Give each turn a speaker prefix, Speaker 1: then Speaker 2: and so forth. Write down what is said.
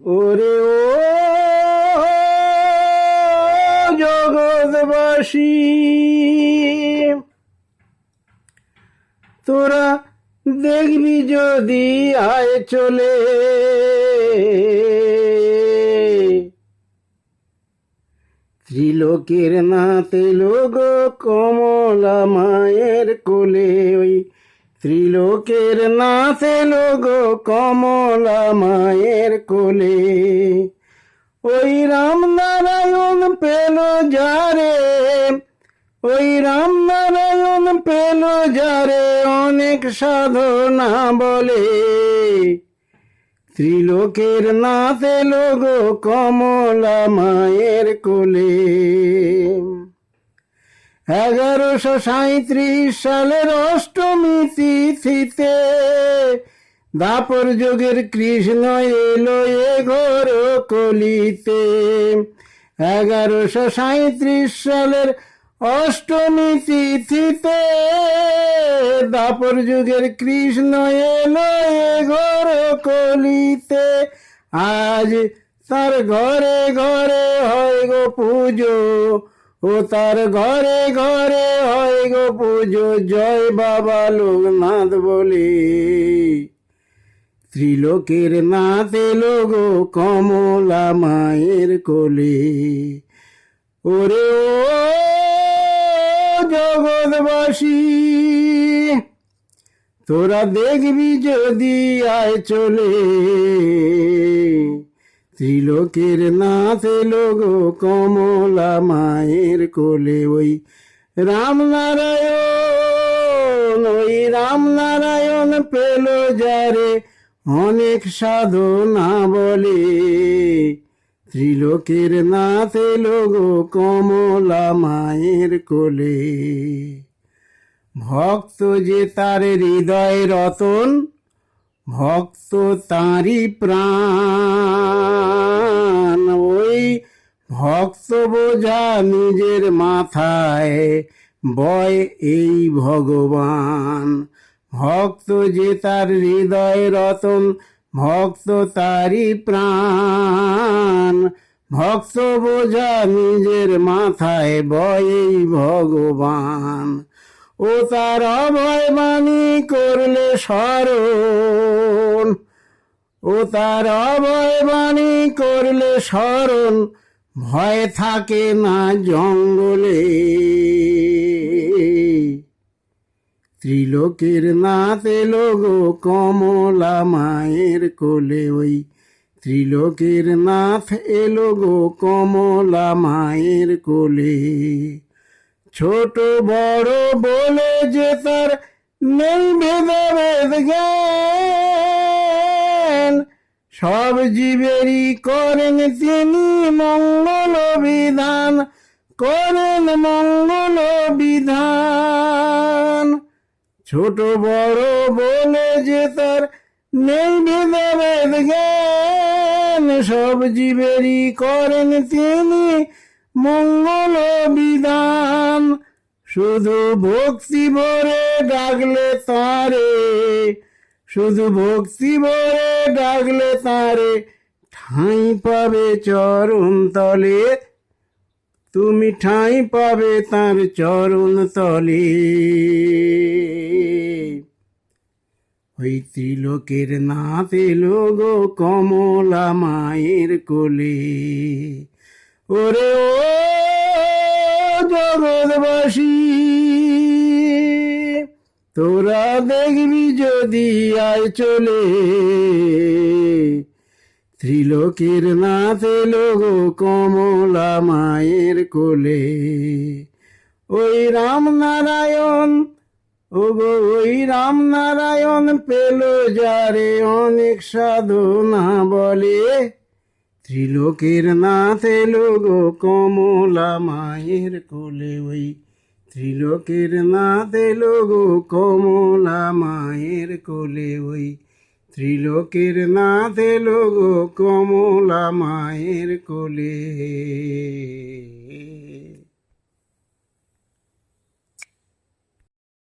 Speaker 1: ওরে ও জগৎবাসী, তোরা দেখবি যদি আয় চলে, ত্রিলোকের নাতে লোগ কমলা মায়ের কোলে। ওই ত্রিলোকের নাথে লোগ কমলা মায়ের কোলে। ওই রামনারায়ণ পেল যারে, ওই রামনারায়ণ পেল যারে অনেক সাধনা বলে। ত্রিলোকের নাথে লোগ কমলা মায়ের কোলে। 1137 সালের অষ্টমী তিথিতে দাপর যুগের কৃষ্ণ এলো এ ঘোর কলিতে। 1137 সালের অষ্টমী তিথিতে দাপর যুগের কৃষ্ণ এলো এ ঘোর কলিতে। আজ তার ঘরে ঘরে হয় গো পুজো, ও তার ঘরে ঘরে হয় গো পুজো, জয় বাবা লোকনাথ বলে। ত্রিলোকের নাথ এলো গো কমলা মায়ের কোলে। ওরে ও জগৎবাসী, তোরা দেখবি যদি আয় চলে, ত্রিলোকের নাথ এলো গো কমলা মায়ের কোলে। ওই রামনারায়ণ, ওই রামনারায়ণ পেল যারে অনেক সাধনা বলে। ত্রিলোকের নাথ এলো গো কমলা মায়ের কোলে। ভক্ত যে তার হৃদয় রতন, ভক্ত তাঁরই প্রাণ। ওই ভক্ত বোঝা নিজের মাথায় বয় এই ভগবান। ভক্ত যে তার হৃদয় রতন, ভক্ত তাঁরই প্রাণ। ভক্ত বোঝা নিজের মাথায় বয় এই ভগবান। ও তার অভয় বাণী করলে স্মরণ, ও তার অভয় বাণী করলে স্মরণ, ভয় থাকে না জঙ্গলে। ত্রিলোকের নাথ এলো গো কমলা মায়ের কোলে। ওই ত্রিলোকের নাথ এলো গো কমলা মায়ের কোলে। ছোট বড় বলে যে তার নেই ভেদাভেদ জ্ঞান, সব জীবেরই করেন তিনি মঙ্গল বিধান, করেন মঙ্গল বিধান। ছোট বড় বলে যে তার নেই ভেদাভেদ জ্ঞান, সব জীবেরই করেন তিনি মঙ্গল বিধান। শুধু ভক্তি ভরে ডাকলে তারে, শুধু ভক্তি ভরে ডাকলে তারে, ঠাঁই পাবে চরণ তলে। তুমি ঠাঁই পাবে তার চরণ তলে। ওই ত্রিলোকের নাথ এলো গো কমলা মায়ের কোলে। ওরে ও জগৎবাসী, তোরা দেখবি যদি আয় চলে, ত্রিলোকের নাথ এলো গো কমলা মায়ের কোলে। ওই রামনারায়ণ, ও গো ওই রামনারায়ণ পেল যারে অনেক সাধনা বলে। ত্রিলোকের নাথ এলো গো কমলা মায়ের কোলে। ওই ত্রিলোকের নাথ এলো গো কমলা মায়ের কোলে। ওই ত্রিলোকের নাথ এলো গো কমলা মায়ের কোলে।